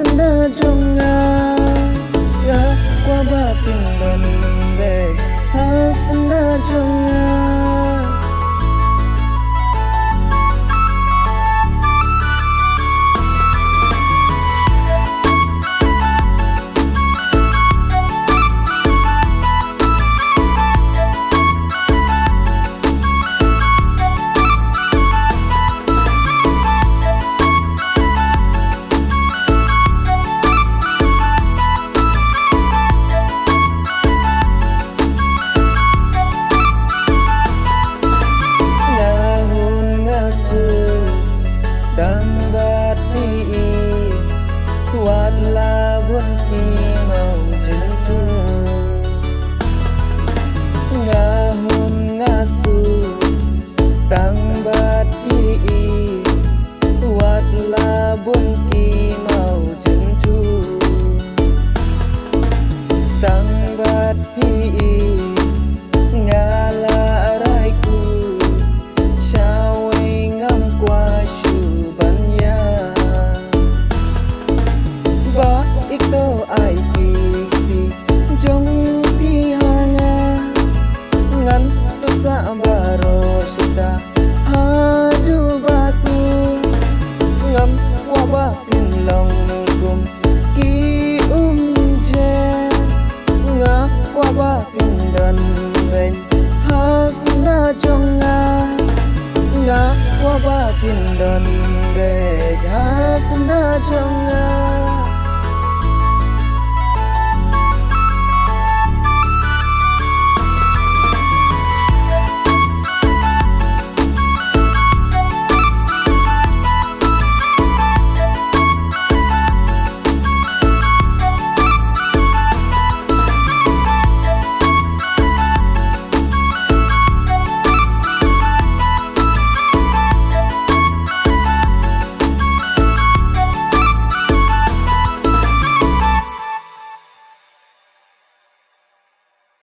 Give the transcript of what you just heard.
senda jonga ga kwa ba pingdan be ha senda jonga Kuat labun ki mau jentu ngahun ngasu tangbat pi kuat labun ki mau jentu tangbat pi ngala raiku cawe ngam kuasyu banya ito ay pipi jong pihanga ngan sa baro sita hadu baku ngam waba pinlong kum ki umje nga waba pindan wen hasna jonga nga waba pindan be hasna jonga